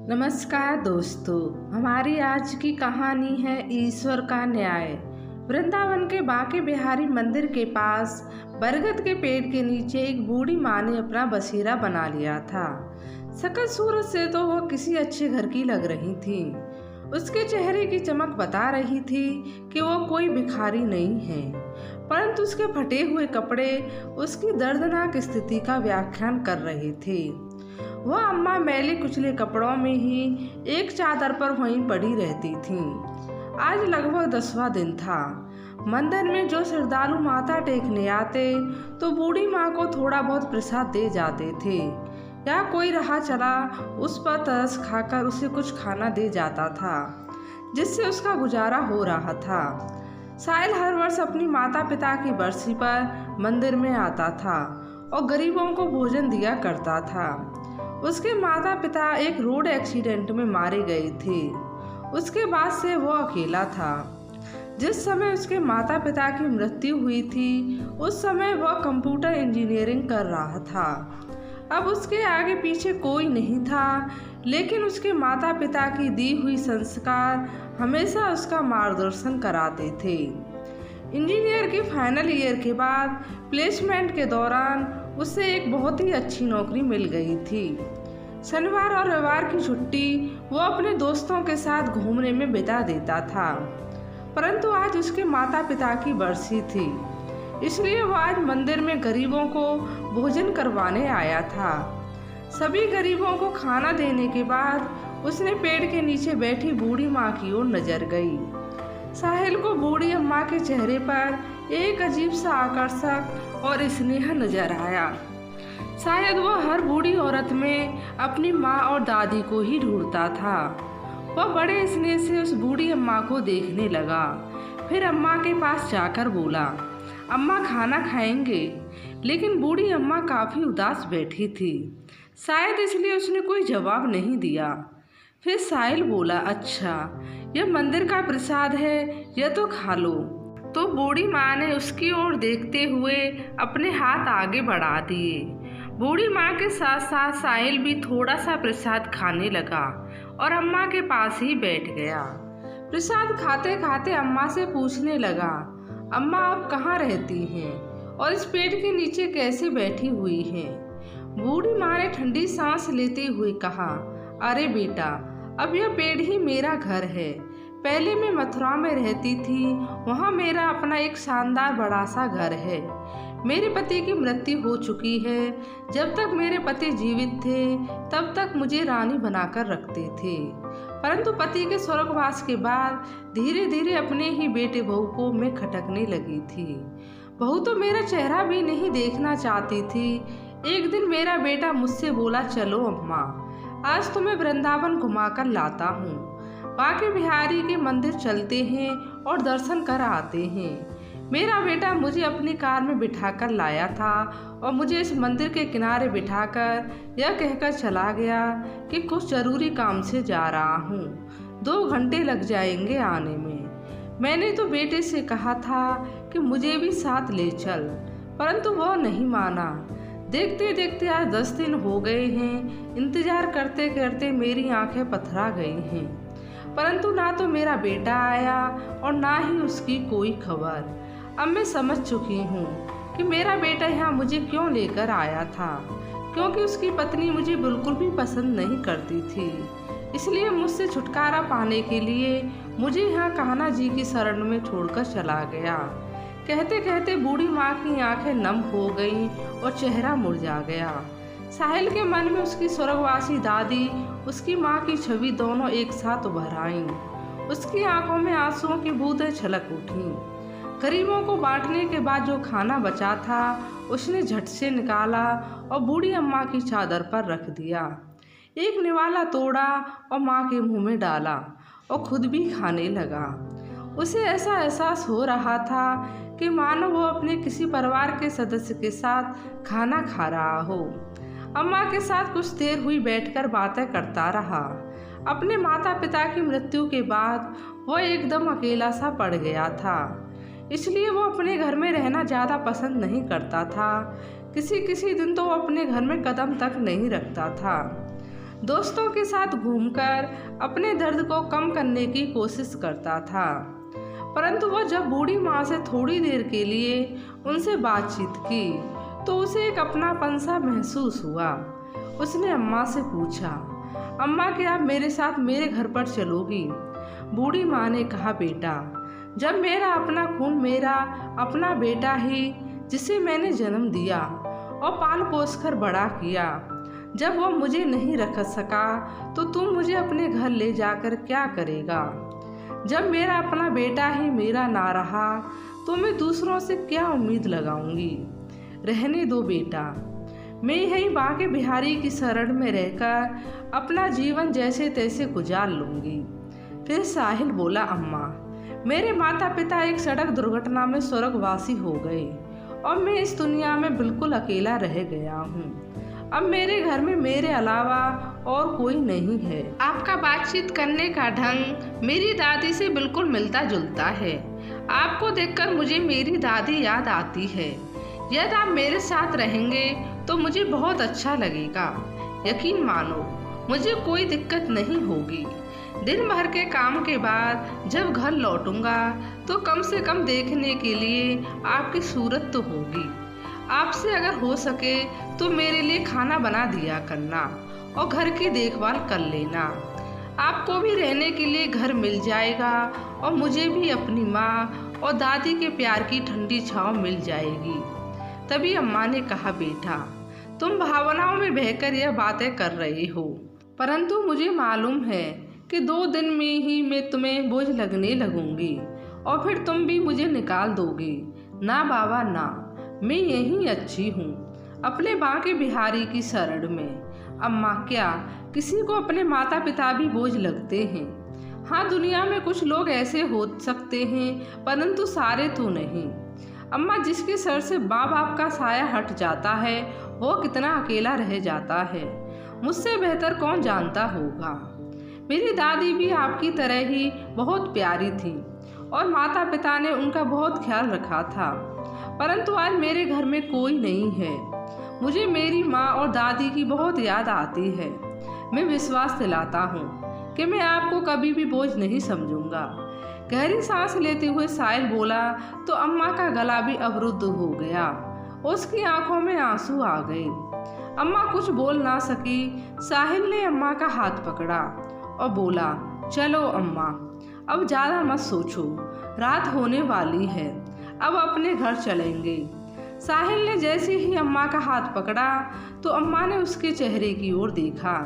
नमस्कार दोस्तों, हमारी आज की कहानी है ईश्वर का न्याय। वृंदावन के बांके बिहारी मंदिर के पास बरगद के पेड़ के नीचे एक बूढ़ी माँ ने अपना बसेरा बना लिया था। सकल सूरत से तो वह किसी अच्छे घर की लग रही थी। उसके चेहरे की चमक बता रही थी कि वह कोई भिखारी नहीं है, परंतु उसके फटे हुए कपड़े उसकी दर्दनाक स्थिति का व्याख्यान कर रहे थे। वह अम्मा मैले कुचले कपड़ों में ही एक चादर पर वहीं पड़ी रहती थी। आज लगभग 10वां दिन था। मंदिर में जो श्रद्धालु माथा टेकने आते तो बूढ़ी माँ को थोड़ा बहुत प्रसाद दे जाते थे, या कोई राह चला उस पर तरस खाकर उसे कुछ खाना दे जाता था, जिससे उसका गुजारा हो रहा था। साहिल हर वर्ष अपनी माता पिता की बरसी पर मंदिर में आता था और गरीबों को भोजन दिया करता था। उसके माता पिता एक रोड एक्सीडेंट में मारे गए थे। उसके बाद से वो अकेला था। जिस समय उसके माता पिता की मृत्यु हुई थी, उस समय वह कंप्यूटर इंजीनियरिंग कर रहा था। अब उसके आगे पीछे कोई नहीं था, लेकिन उसके माता पिता की दी हुई संस्कार हमेशा उसका मार्गदर्शन कराते थे। इंजीनियर के फाइनल ईयर के बाद प्लेसमेंट के दौरान उसे एक बहुत ही अच्छी नौकरी मिल गई थी। शनिवार और रविवार की छुट्टी वो अपने दोस्तों के साथ घूमने में बिता देता था, परंतु आज उसके माता पिता की बरसी थी, इसलिए वो आज मंदिर में गरीबों को भोजन करवाने आया था। सभी गरीबों को खाना देने के बाद उसने पेड़ के नीचे बैठी बूढ़ी माँ की ओर नजर गई। साहिल को बूढ़ी अम्मा के चेहरे पर एक अजीब सा आकर्षक और स्नेह नजर आया। शायद वह हर बूढ़ी औरत में अपनी माँ और दादी को ही ढूंढता था। वह बड़े स्नेह से उस बूढ़ी अम्मा को देखने लगा, फिर अम्मा के पास जाकर बोला, अम्मा खाना खाएंगे? लेकिन बूढ़ी अम्मा काफ़ी उदास बैठी थी, शायद इसलिए उसने कोई जवाब नहीं दिया। फिर साहिल बोला, अच्छा, यह मंदिर का प्रसाद है, यह तो खा लो। तो बूढ़ी माँ ने उसकी ओर देखते हुए अपने हाथ आगे बढ़ा दिए। बूढ़ी माँ के साथ साथ साहिल भी थोड़ा सा प्रसाद खाने लगा और अम्मा के पास ही बैठ गया। प्रसाद खाते खाते अम्मा से पूछने लगा, अम्मा आप कहाँ रहती हैं और इस पेड़ के नीचे कैसे बैठी हुई हैं? बूढ़ी माँ ने ठंडी सांस लेते हुए कहा, अरे बेटा, अब यह पेड़ ही मेरा घर है। पहले मैं मथुरा में रहती थी, वहाँ मेरा अपना एक शानदार बड़ा सा घर है। मेरे पति की मृत्यु हो चुकी है। जब तक मेरे पति जीवित थे तब तक मुझे रानी बनाकर रखते थे, परंतु पति के स्वर्गवास के बाद धीरे धीरे अपने ही बेटे बहू को मैं खटकने लगी थी। बहू तो मेरा चेहरा भी नहीं देखना चाहती थी। एक दिन मेरा बेटा मुझसे बोला, चलो अम्मा, आज तुम्हें वृंदावन घुमाकर लाता हूँ। बांके बिहारी के मंदिर चलते हैं और दर्शन कर आते हैं। मेरा बेटा मुझे अपनी कार में बिठाकर लाया था और मुझे इस मंदिर के किनारे बिठाकर यह कहकर चला गया कि कुछ ज़रूरी काम से जा रहा हूँ, 2 घंटे लग जाएंगे आने में। मैंने तो बेटे से कहा था कि मुझे भी साथ ले चल, परंतु वह नहीं माना। देखते देखते आज 10 दिन हो गए हैं। इंतज़ार करते करते मेरी आंखें पथरा गई हैं, परंतु ना तो मेरा बेटा आया और ना ही उसकी कोई खबर। अब मैं समझ चुकी हूँ कि मेरा बेटा यहाँ मुझे क्यों लेकर आया था, क्योंकि उसकी पत्नी मुझे बिल्कुल भी पसंद नहीं करती थी। इसलिए मुझसे छुटकारा पाने के लिए मुझे यहाँ कान्हा जी की शरण में छोड़कर चला गया। कहते कहते बूढ़ी माँ की आंखें नम हो गईं और चेहरा मुरझा गया। साहिल के मन में उसकी स्वर्गवासी दादी, उसकी माँ की छवि दोनों एक साथ उभर आईं। उसकी आंखों में आंसुओं की बूंदें छलक उठीं। गरीबों को बांटने के बाद जो खाना बचा था उसने झट से निकाला और बूढ़ी अम्मा की चादर पर रख दिया। एक निवाला तोड़ा और माँ के मुंह में डाला और खुद भी खाने लगा। उसे ऐसा एहसास हो रहा था कि मानो वो अपने किसी परिवार के सदस्य के साथ खाना खा रहा हो। अम्मा के साथ कुछ देर हुई बैठकर बातें करता रहा। अपने माता पिता की मृत्यु के बाद वो एकदम अकेला सा पड़ गया था, इसलिए वो अपने घर में रहना ज़्यादा पसंद नहीं करता था। किसी किसी दिन तो वो अपने घर में कदम तक नहीं रखता था। दोस्तों के साथ घूमकर अपने दर्द को कम करने की कोशिश करता था। परंतु वह जब बूढ़ी माँ से थोड़ी देर के लिए उनसे बातचीत की तो उसे एक अपनापन सा महसूस हुआ। उसने अम्मा से पूछा, अम्मा क्या आप मेरे साथ मेरे घर पर चलोगी? बूढ़ी माँ ने कहा, बेटा जब मेरा अपना खून मेरा अपना बेटा ही जिसे मैंने जन्म दिया और पाल पोस कर बड़ा किया, जब वो मुझे नहीं रख सका तो तुम मुझे अपने घर ले जाकर क्या करेगा? जब मेरा अपना बेटा ही मेरा ना रहा तो मैं दूसरों से क्या उम्मीद लगाऊंगी? रहने दो बेटा, मैं यहीं बांके बिहारी की शरण में रहकर अपना जीवन जैसे तैसे गुजार लूंगी। फिर साहिल बोला, अम्मा मेरे माता पिता एक सड़क दुर्घटना में स्वर्गवासी हो गए और मैं इस दुनिया में बिल्कुल अकेला रह गया हूँ। अब मेरे घर में मेरे अलावा और कोई नहीं है। आपका बातचीत करने का ढंग मेरी दादी से बिल्कुल मिलता जुलता है। आपको देखकर मुझे मेरी दादी याद आती है। यदि आप मेरे साथ रहेंगे तो मुझे बहुत अच्छा लगेगा। यकीन मानो मुझे कोई दिक्कत नहीं होगी। दिन भर के काम के बाद जब घर लौटूंगा तो कम से कम देखने के लिए आपकी सूरत तो होगी। आपसे अगर हो सके तो मेरे लिए खाना बना दिया करना और घर की देखभाल कर लेना। आपको भी रहने के लिए घर मिल जाएगा और मुझे भी अपनी माँ और दादी के प्यार की ठंडी छांव मिल जाएगी। तभी अम्मा ने कहा, बेटा तुम भावनाओं में बहकर यह बातें कर रही हो, परंतु मुझे मालूम है कि 2 दिन में ही मैं तुम्हें बोझ लगने लगूंगी और फिर तुम भी मुझे निकाल दोगी। ना बाबा ना, मैं यहीं अच्छी हूँ अपने बांके बिहारी की शरण में। अम्मा क्या किसी को अपने माता पिता भी बोझ लगते हैं? हाँ, दुनिया में कुछ लोग ऐसे हो सकते हैं परंतु सारे तो नहीं। अम्मा जिसके सर से माँ बाप का साया हट जाता है वो कितना अकेला रह जाता है, मुझसे बेहतर कौन जानता होगा। मेरी दादी भी आपकी तरह ही बहुत प्यारी थी और माता पिता ने उनका बहुत ख्याल रखा था, परंतु आज मेरे घर में कोई नहीं है। मुझे मेरी माँ और दादी की बहुत याद आती है। मैं विश्वास दिलाता हूँ कि मैं आपको कभी भी बोझ नहीं समझूंगा। गहरी सांस लेते हुए साहिल बोला तो अम्मा का गला भी अवरुद्ध हो गया। उसकी आंखों में आंसू आ गए। अम्मा कुछ बोल ना सकी। साहिल ने अम्मा का हाथ पकड़ा और बोला, चलो अम्मा अब ज़्यादा मत सोचो, रात होने वाली है, अब अपने घर चलेंगे। साहिल ने जैसे ही अम्मा का हाथ पकड़ा तो अम्मा ने उसके चेहरे की ओर देखा।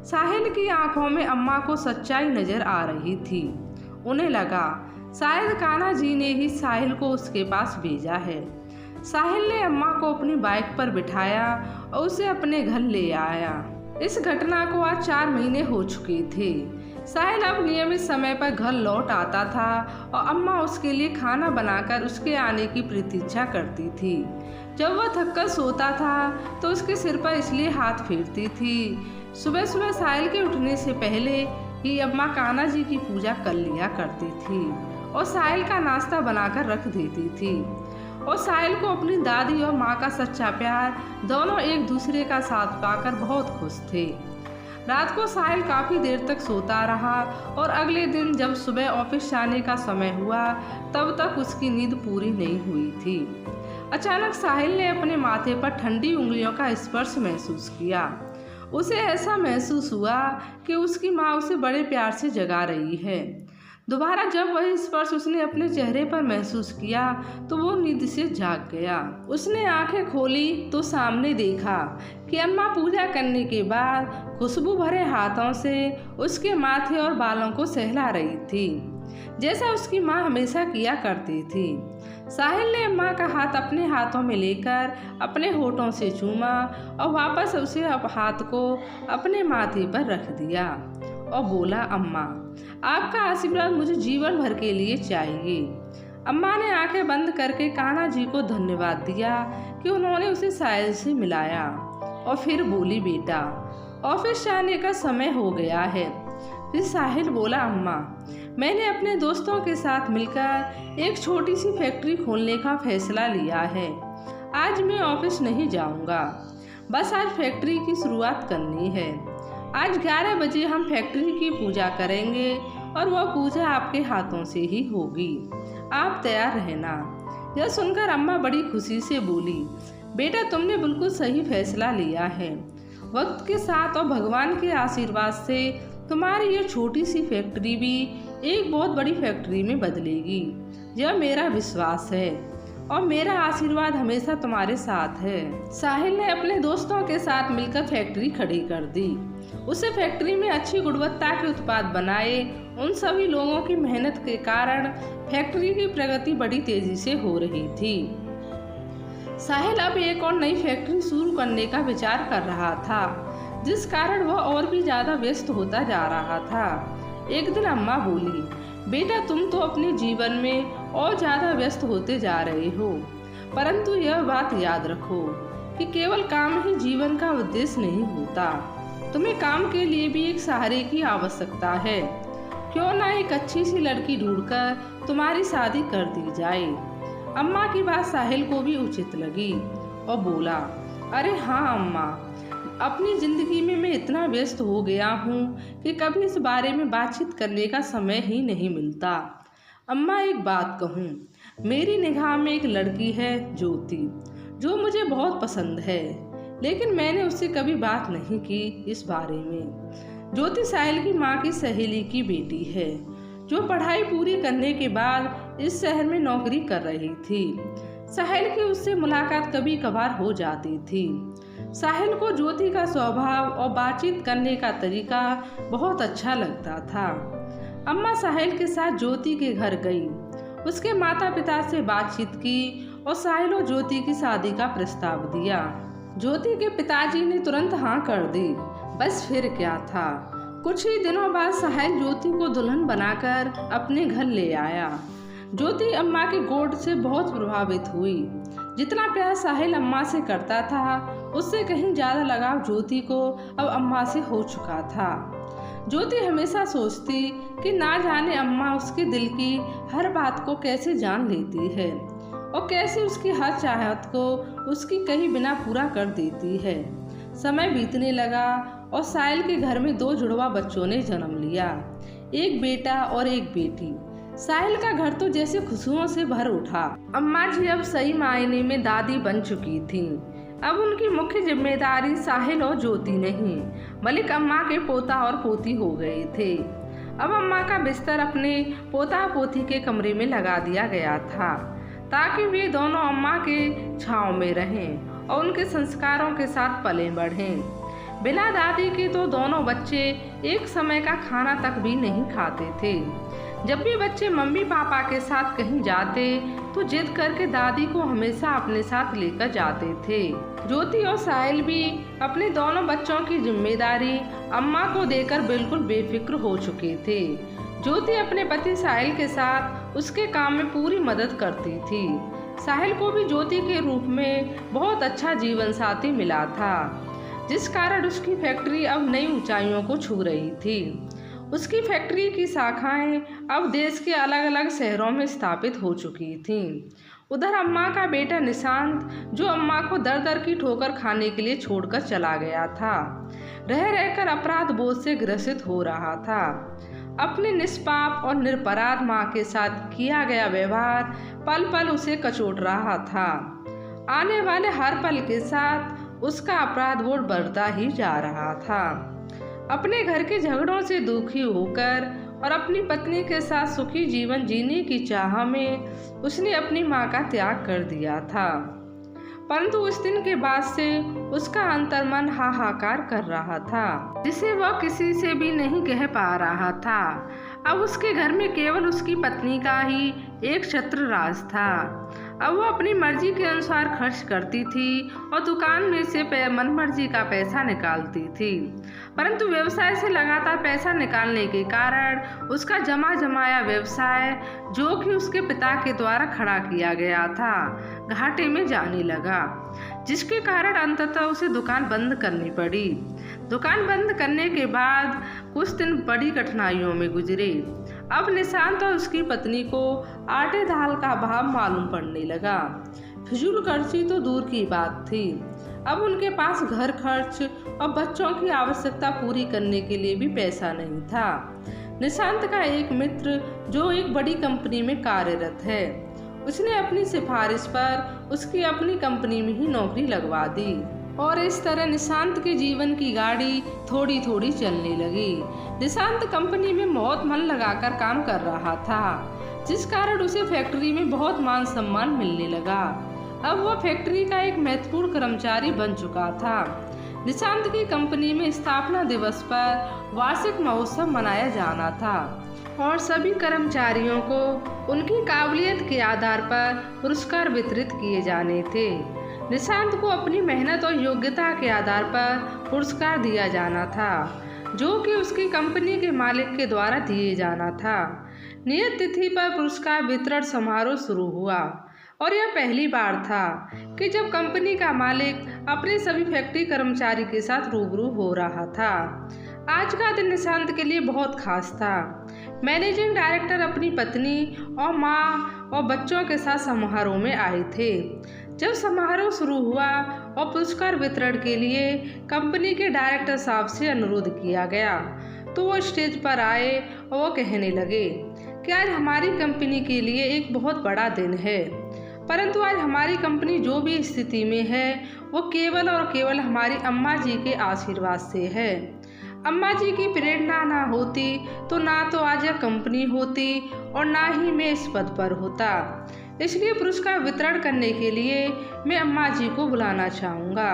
साहिल की आंखों में अम्मा को सच्चाई नजर आ रही थी। उन्हें लगा शायद कान्हा जी ने ही साहिल को उसके पास भेजा है। साहिल ने अम्मा को अपनी बाइक पर बिठाया और उसे अपने घर ले आया। इस घटना को आज 4 महीने हो चुके थे। साहिल अब नियमित समय पर घर लौट आता था और अम्मा उसके लिए खाना बनाकर उसके आने की प्रतीक्षा करती थी। जब वह थककर सोता था तो उसके सिर पर इसलिए हाथ फेरती थी। सुबह सुबह साहिल के उठने से पहले ही अम्मा कान्हा जी की पूजा कर लिया करती थी और साहिल का नाश्ता बनाकर रख देती थी। और साहिल को अपनी दादी और माँ का सच्चा प्यार दोनों एक दूसरे का साथ पाकर बहुत खुश थे। रात को साहिल काफ़ी देर तक सोता रहा और अगले दिन जब सुबह ऑफिस जाने का समय हुआ तब तक उसकी नींद पूरी नहीं हुई थी। अचानक साहिल ने अपने माथे पर ठंडी उंगलियों का स्पर्श महसूस किया। उसे ऐसा महसूस हुआ कि उसकी माँ उसे बड़े प्यार से जगा रही है। दोबारा जब वही स्पर्श उसने अपने चेहरे पर महसूस किया तो वो नींद से जाग गया। उसने आंखें खोली तो सामने देखा कि अम्मा पूजा करने के बाद खुशबू भरे हाथों से उसके माथे और बालों को सहला रही थी, जैसा उसकी माँ हमेशा किया करती थी। साहिल ने अम्मा का हाथ अपने हाथों में लेकर अपने होठों से चूमा और वापस उसे हाथ को अपने माथे पर रख दिया और बोला, अम्मा आपका आशीर्वाद मुझे जीवन भर के लिए चाहिए। अम्मा ने आंखें बंद करके कान्हा जी को धन्यवाद दिया कि उन्होंने उसे साहिल से मिलाया और फिर बोली, बेटा ऑफिस जाने का समय हो गया है। फिर साहिल बोला, अम्मा मैंने अपने दोस्तों के साथ मिलकर एक छोटी सी फैक्ट्री खोलने का फैसला लिया है। आज मैं ऑफिस नहीं जाऊंगा, बस आज फैक्ट्री की शुरुआत करनी है। आज 11 बजे हम फैक्ट्री की पूजा करेंगे और वह पूजा आपके हाथों से ही होगी। आप तैयार रहना। यह सुनकर अम्मा बड़ी खुशी से बोली, बेटा तुमने बिल्कुल सही फैसला लिया है। वक्त के साथ और भगवान के आशीर्वाद से तुम्हारी यह छोटी सी फैक्ट्री भी एक बहुत बड़ी फैक्ट्री में बदलेगी। यह मेरा विश्वास है और मेरा आशीर्वाद हमेशा तुम्हारे साथ है। साहिल ने अपने दोस्तों के साथ मिलकर फैक्ट्री खड़ी कर दी। उसे फैक्ट्री में अच्छी गुणवत्ता के उत्पाद बनाए। उन सभी लोगों की मेहनत के कारण फैक्ट्री की प्रगति बड़ी तेजी से हो रही थी। साहिल अब एक और नई फैक्ट्री शुरू करने का विचार कर रहा था, जिस कारण वह और भी ज्यादा व्यस्त होता जा रहा था। एक दिन अम्मा बोली, बेटा तुम तो अपने जीवन में और ज्यादा व्यस्त होते जा रहे हो, परंतु यह बात याद रखो कि केवल काम ही जीवन का उद्देश्य नहीं होता। तुम्हें काम के लिए भी एक सहारे की आवश्यकता है। क्यों ना एक अच्छी सी लड़की ढूंढकर तुम्हारी शादी कर दी जाए। अम्मा की बात साहिल को भी उचित लगी और बोला, अरे हाँ अम्मा, अपनी जिंदगी में मैं इतना व्यस्त हो गया हूँ कि कभी इस बारे में बातचीत करने का समय ही नहीं मिलता। अम्मा एक बात कहूँ, मेरी निगाह में एक लड़की है ज्योति, जो मुझे बहुत पसंद है, लेकिन मैंने उससे कभी बात नहीं की इस बारे में। ज्योति साहिल की माँ की सहेली की बेटी है, जो पढ़ाई पूरी करने के बाद इस शहर में नौकरी कर रही थी। साहिल की उससे मुलाकात कभी कभार हो जाती थी। साहिल को ज्योति का स्वभाव और बातचीत करने का तरीका बहुत अच्छा लगता था। अम्मा साहिल के साथ ज्योति के घर गई, उसके माता पिता से बातचीत की और साहिल और ज्योति की शादी का प्रस्ताव दिया। ज्योति के पिताजी ने तुरंत हाँ कर दी। बस फिर क्या था, कुछ ही दिनों बाद साहिल ज्योति को दुल्हन बनाकर अपने घर ले आया। ज्योति अम्मा के गोद से बहुत प्रभावित हुई। जितना प्यार साहिल अम्मा से करता था, उससे कहीं ज्यादा लगाव ज्योति को अब अम्मा से हो चुका था। ज्योति हमेशा सोचती कि ना जाने अम्मा उसके दिल की हर बात को कैसे जान लेती है और कैसे उसकी हर चाहत को उसकी कहीं बिना पूरा कर देती है। समय बीतने लगा और साहिल के घर में 2 जुड़वा बच्चों ने जन्म लिया, एक बेटा और एक बेटी। साहिल का घर तो जैसे खुशियों से भर उठा। अम्मा जी अब सही मायने में दादी बन चुकी थीं। अब उनकी मुख्य जिम्मेदारी साहिल और ज्योति नहीं, बल्कि अम्मा के पोता और पोती हो गए थे। अब अम्मा का बिस्तर अपने पोता पोती के कमरे में लगा दिया गया था, ताकि वे दोनों अम्मा के छांव में रहें और उनके संस्कारों के साथ पले बढ़ें। बिना दादी के तो दोनों बच्चे एक समय का खाना तक भी नहीं खाते थे। जब भी बच्चे मम्मी पापा के साथ कहीं जाते तो जिद करके दादी को हमेशा अपने साथ लेकर जाते थे। ज्योति और साहिल भी अपने दोनों बच्चों की जिम्मेदारी अम्मा को देकर बिल्कुल बेफिक्र हो चुके थे। ज्योति अपने पति साहिल के साथ उसके काम में पूरी मदद करती थी। साहिल को भी ज्योति के रूप में बहुत अच्छा जीवन साथी मिला था, जिस कारण उसकी फैक्ट्री अब नई ऊंचाइयों को छू रही थी। उसकी फैक्ट्री की शाखाएं अब देश के अलग अलग शहरों में स्थापित हो चुकी थीं। उधर अम्मा का बेटा निशांत, जो अम्मा को दर दर की ठोकर खाने के लिए छोड़कर चला गया था, रह रहकर अपराध बोध से ग्रसित हो रहा था। अपने निष्पाप और निरपराध माँ के साथ किया गया व्यवहार पल पल उसे कचोट रहा था। आने वाले हर पल के साथ उसका अपराध बोध बढ़ता ही जा रहा था। अपने घर के झगड़ों से दुखी होकर और अपनी पत्नी के साथ सुखी जीवन जीने की चाह में उसने अपनी माँ का त्याग कर दिया था। परंतु उस दिन के बाद से उसका अंतर्मन हाहाकार कर रहा था, जिसे वह किसी से भी नहीं कह पा रहा था। अब उसके घर में केवल उसकी पत्नी का ही एक छत्र राज था। अब वह अपनी मर्जी के अनुसार खर्च करती थी और दुकान में से मनमर्जी का पैसा निकालती थी। परंतु व्यवसाय से लगातार पैसा निकालने के कारण उसका जमा जमाया व्यवसाय, जो कि उसके पिता के द्वारा खड़ा किया गया था, घाटे में जाने लगा, जिसके कारण अंततः उसे दुकान बंद करनी पड़ी। दुकान बंद करने के बाद कुछ दिन बड़ी कठिनाइयों में गुजरे। अब निशांत और उसकी पत्नी को आटे दाल का भाव मालूम पड़ने लगा। फिजूल खर्ची तो दूर की बात थी, अब उनके पास घर खर्च और बच्चों की आवश्यकता पूरी करने के लिए भी पैसा नहीं था। निशांत का एक मित्र जो एक बड़ी कंपनी में कार्यरत है, उसने अपनी सिफारिश पर उसकी अपनी कंपनी में ही नौकरी लगवा दी और इस तरह निशांत के जीवन की गाड़ी थोड़ी थोड़ी चलने लगी। निशांत कंपनी में बहुत मन लगाकर काम कर रहा था, जिस कारण उसे फैक्ट्री में बहुत मान सम्मान मिलने लगा। अब वह फैक्ट्री का एक महत्वपूर्ण कर्मचारी बन चुका था। निशांत की कंपनी में स्थापना दिवस पर वार्षिक महोत्सव मनाया जाना था और सभी कर्मचारियों को उनकी काबिलियत के आधार पर पुरस्कार वितरित किए जाने थे। निशांत को अपनी मेहनत और योग्यता के आधार पर पुरस्कार दिया जाना था, जो कि उसकी कंपनी के मालिक के द्वारा दिए जाना था। नियत तिथि पर पुरस्कार वितरण समारोह शुरू हुआ और यह पहली बार था कि जब कंपनी का मालिक अपने सभी फैक्ट्री कर्मचारी के साथ रूबरू हो रहा था। आज का दिन निशांत के लिए बहुत खास था। मैनेजिंग डायरेक्टर अपनी पत्नी और माँ और बच्चों के साथ समारोह में आए थे। जब समारोह शुरू हुआ और पुरस्कार वितरण के लिए कंपनी के डायरेक्टर साहब से अनुरोध किया गया, तो वो स्टेज पर आए और वो कहने लगे कि आज हमारी कंपनी के लिए एक बहुत बड़ा दिन है, परंतु आज हमारी कंपनी जो भी स्थिति में है वो केवल और केवल हमारी अम्मा जी के आशीर्वाद से है। अम्मा जी की प्रेरणा ना होती तो ना तो आज यह कंपनी होती और ना ही मैं इस पद पर होता। इसलिए पुरस्कार वितरण करने के लिए मैं अम्मा जी को बुलाना चाहूँगा।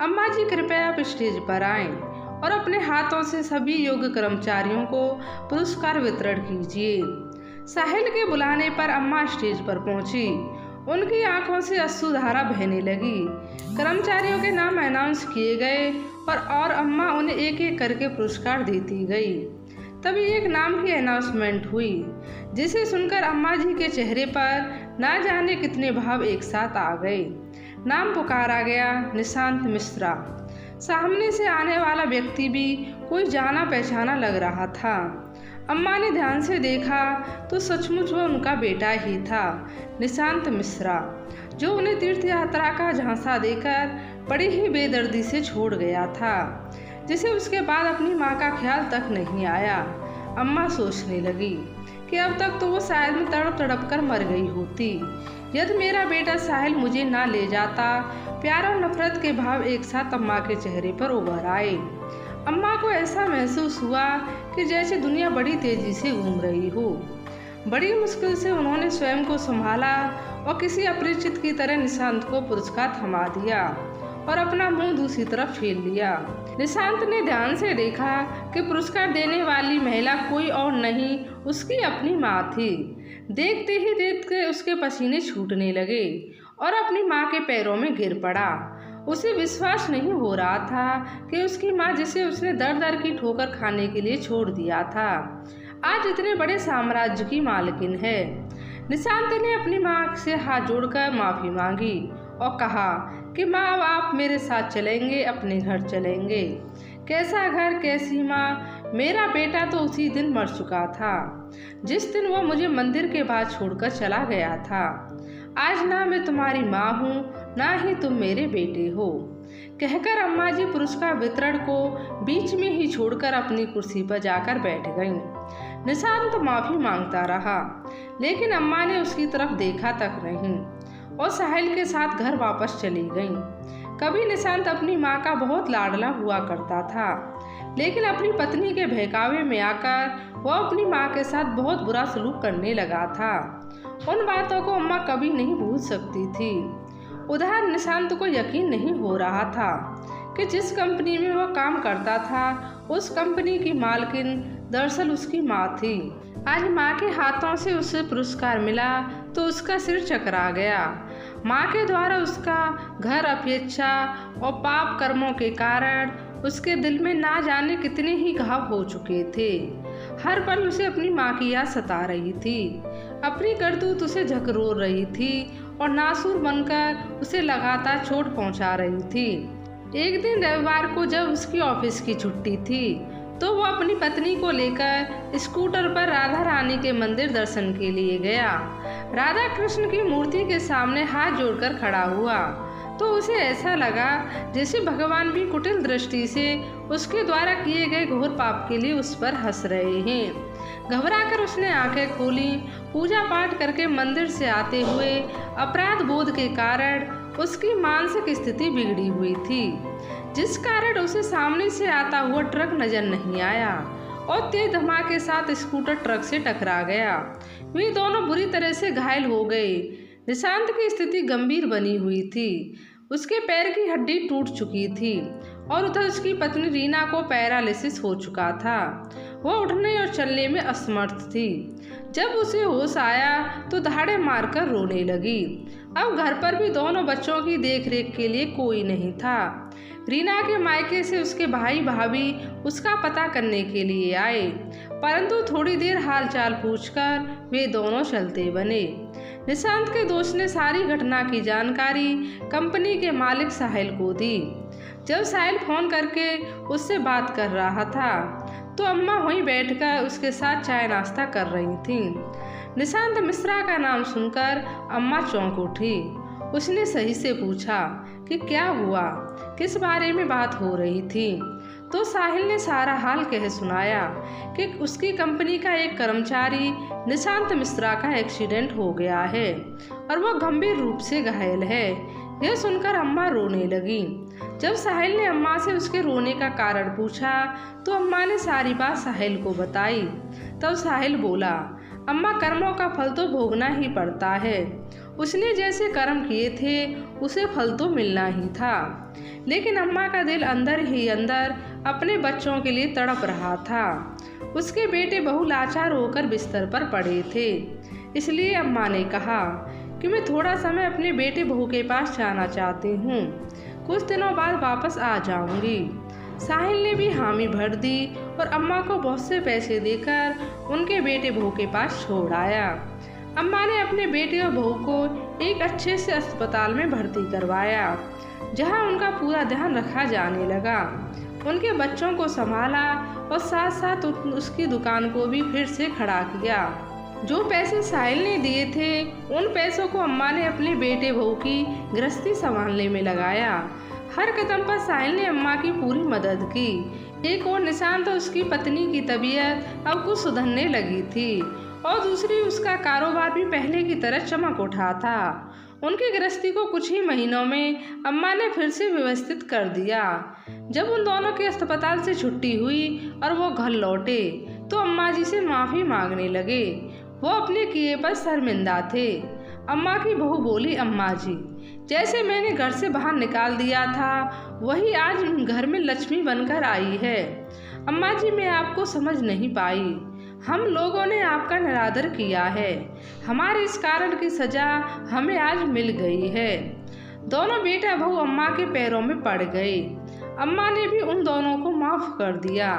अम्मा जी कृपया आप स्टेज पर आएं और अपने हाथों से सभी योग्य कर्मचारियों को पुरस्कार वितरण कीजिए। साहिल के बुलाने पर अम्मा स्टेज पर पहुंची। उनकी आंखों से अश्रुधारा बहने लगी। कर्मचारियों के नाम अनाउंस किए गए और अम्मा उन्हें एक एक करके पुरस्कार देती गई। तभी एक नाम की अनाउंसमेंट हुई, जिसे सुनकर अम्मा जी के चेहरे पर ना जाने कितने भाव एक साथ आ गए। नाम पुकारा गया, निशांत मिश्रा। सामने से आने वाला व्यक्ति भी कोई जाना पहचाना लग रहा था। अम्मा ने ध्यान से देखा तो सचमुच वह उनका बेटा ही था, निशांत मिश्रा, जो उन्हें तीर्थ यात्रा का झांसा देकर बड़ी ही बेदर्दी से छोड़ गया था, जिसे उसके बाद अपनी माँ का ख्याल तक नहीं आया। अम्मा सोचने लगी कि अब तक तो वो शायद में तड़प तड़प कर मर गई होती यदि मेरा बेटा साहिल मुझे ना ले जाता। प्यार और नफरत के भाव एक साथ अम्मा के चेहरे पर उभर आए। अम्मा को ऐसा महसूस हुआ कि जैसे दुनिया बड़ी तेजी से घूम रही हो। बड़ी मुश्किल से उन्होंने स्वयं को संभाला और किसी अपरिचित की तरह निशांत को पुरस्कार थमा दिया और अपना मुंह दूसरी तरफ फेर लिया। निशांत ने ध्यान से देखा कि पुरस्कार देने वाली महिला कोई और नहीं, उसकी अपनी माँ थी। देखते ही देखते उसके पसीने छूटने लगे और अपनी माँ के पैरों में गिर पड़ा। उसे विश्वास नहीं हो रहा था कि उसकी माँ, जिसे उसने दर दर की ठोकर खाने के लिए छोड़ दिया था, आज इतने बड़े साम्राज्य की मालकिन है। निशांत ने अपनी माँ से हाथ जोड़कर माफ़ी मांगी और कहा कि माँ, अब आप मेरे साथ चलेंगे, अपने घर चलेंगे। कैसा घर, कैसी माँ? मेरा बेटा तो उसी दिन मर चुका था, जिस दिन वो मुझे मंदिर के बाद छोड़कर चला गया था। आज ना मैं तुम्हारी माँ हूँ, ना ही तुम मेरे बेटे हो। कहकर अम्मा जी पुरस्कार वितरण को बीच में ही छोड़कर अपनी कुर्सी पर जाकर बैठ गईं। निशांत माफ़ी मांगता रहा, लेकिन अम्मा ने उसकी तरफ देखा तक नहीं और साहिल के साथ घर वापस चली गईं। कभी निशांत अपनी माँ का बहुत लाडला हुआ करता था, लेकिन अपनी पत्नी के बहकावे में आकर वह अपनी माँ के साथ बहुत बुरा सलूक करने लगा था। उन बातों को अम्मा कभी नहीं भूल सकती थी। उधर निशांत को यकीन नहीं हो रहा था कि जिस कंपनी में वह काम करता था, उस कंपनी की मालकिन दरअसल उसकी माँ थी। आज माँ के हाथों से उसे पुरस्कार मिला तो उसका सिर चकरा गया। माँ के द्वारा उसका घर अपेक्षा और पाप कर्मों के कारण उसके दिल में ना जाने कितने ही घाव हो चुके थे। हर पल उसे अपनी माँ की याद सता रही थी। अपनी करतूत उसे झकझोर रही थी और नासूर बनकर उसे लगातार चोट पहुंचा रही थी। एक दिन रविवार को जब उसकी ऑफिस की छुट्टी थी, तो वो अपनी पत्नी को लेकर स्कूटर पर राधा रानी के मंदिर दर्शन के लिए गया। राधा कृष्ण की मूर्ति के सामने हाथ जोड़कर खड़ा हुआ। तो उसे ऐसा लगा जैसे भगवान भी कुटिल दृष्टि से उसके द्वारा किए गए घोर पाप के लिए उस पर हंस रहे हैं। घबराकर उसने आंखें खोली। पूजा पाठ करके मंदिर से आते हुए अपराध बोध के कारण उसकी मानसिक स्थिति बिगड़ी हुई थी, जिस कारण उसे सामने से आता हुआ ट्रक नजर नहीं आया और तेज धमाके के साथ स्कूटर ट्रक से टकरा गया। वे दोनों बुरी तरह से घायल हो गए। निशांत की स्थिति गंभीर बनी हुई थी। उसके पैर की हड्डी टूट चुकी थी और उधर उसकी पत्नी रीना को पैरालिसिस हो चुका था। वह उठने और चलने में असमर्थ थी। जब उसे होश आया तो दहाड़े मारकर रोने लगी। अब घर पर भी दोनों बच्चों की देखरेख के लिए कोई नहीं था। रीना के मायके से उसके भाई भाभी उसका पता करने के लिए आए, परंतु थोड़ी देर हालचाल पूछकर वे दोनों चलते बने। निशांत के दोस्त ने सारी घटना की जानकारी कंपनी के मालिक साहिल को दी। जब साहिल फोन करके उससे बात कर रहा था तो अम्मा वहीं बैठकर उसके साथ चाय नाश्ता कर रही थीं। निशांत मिश्रा का नाम सुनकर अम्मा चौंक उठी। उसने सही से पूछा कि क्या हुआ, किस बारे में बात हो रही थी। तो साहिल ने सारा हाल कह सुनाया कि उसकी कंपनी का एक कर्मचारी निशांत मिश्रा का एक्सीडेंट हो गया है और वह गंभीर रूप से घायल है। यह सुनकर अम्मा रोने लगी। जब साहिल ने अम्मा से उसके रोने का कारण पूछा तो अम्मा ने सारी बात साहिल को बताई। तब साहिल बोला, अम्मा, कर्मों का फल तो भोगना ही पड़ता है। उसने जैसे कर्म किए थे उसे फल तो मिलना ही था, लेकिन अम्मा का दिल अंदर ही अंदर अपने बच्चों के लिए तड़प रहा था। उसके बेटे बहु लाचार होकर बिस्तर पर पड़े थे, इसलिए अम्मा ने कहा कि मैं थोड़ा समय अपने बेटे बहू के पास जाना चाहती हूँ, कुछ दिनों बाद वापस आ जाऊंगी। साहिल ने भी हामी भर दी और अम्मा को बहुत से पैसे देकर उनके बेटे बहू के पास छोड़ आया। अम्मा ने अपने बेटे और बहू को एक अच्छे से अस्पताल में भर्ती करवाया, जहां उनका पूरा ध्यान रखा जाने लगा। उनके बच्चों को संभाला और साथ साथ उसकी दुकान को भी फिर से खड़ा किया। जो पैसे साहिल ने दिए थे उन पैसों को अम्मा ने अपने बेटे बहू की गृहस्थी संभालने में लगाया। हर कदम पर साहिल ने अम्मा की पूरी मदद की। एक और निशांत और उसकी पत्नी की तबीयत अब कुछ सुधरने लगी थी और दूसरी उसका कारोबार भी पहले की तरह चमक उठा था। उनकी गृहस्थी को कुछ ही महीनों में अम्मा ने फिर से व्यवस्थित कर दिया। जब उन दोनों की अस्पताल से छुट्टी हुई और वो घर लौटे तो अम्मा जी से माफ़ी मांगने लगे। वो अपने किए पर शर्मिंदा थे। अम्मा की बहू बोली, अम्मा जी, जैसे मैंने घर से बाहर निकाल दिया था वही आज घर में लक्ष्मी बनकर आई है। अम्मा जी, मैं आपको समझ नहीं पाई। हम लोगों ने आपका निरादर किया है, हमारे इस कारण की सजा हमें आज मिल गई है। दोनों बेटा बहू अम्मा के पैरों में पड़ गए। अम्मा ने भी उन दोनों को माफ़ कर दिया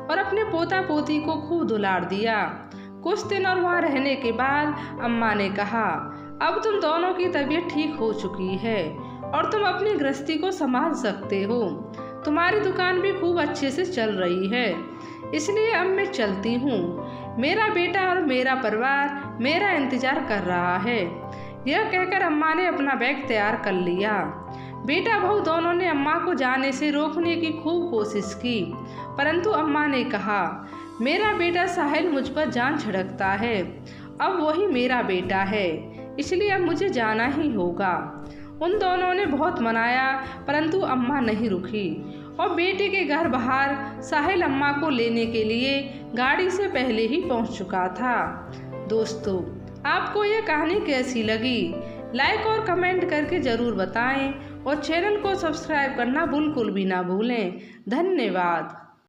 और अपने पोता पोती को खूब दुलार दिया। कुछ दिन और वहाँ रहने के बाद अम्मा ने कहा, अब तुम दोनों की तबीयत ठीक हो चुकी है और तुम अपनी गृहस्थी को संभाल सकते हो। तुम्हारी दुकान भी खूब अच्छे से चल रही है, इसलिए अब मैं चलती हूँ। मेरा बेटा और मेरा परिवार मेरा इंतजार कर रहा है। यह कहकर अम्मा ने अपना बैग तैयार कर लिया। बेटा बहू दोनों ने अम्मा को जाने से रोकने की खूब कोशिश की, परंतु अम्मा ने कहा, मेरा बेटा साहिल मुझ पर जान छिड़कता है, अब वही मेरा बेटा है, इसलिए अब मुझे जाना ही होगा। उन दोनों ने बहुत मनाया, परंतु अम्मा नहीं रुकी और बेटे के घर बाहर साहिल अम्मा को लेने के लिए गाड़ी से पहले ही पहुंच चुका था। दोस्तों, आपको यह कहानी कैसी लगी? लाइक और कमेंट करके ज़रूर बताएं और चैनल को सब्सक्राइब करना बिल्कुल भी ना भूलें। धन्यवाद।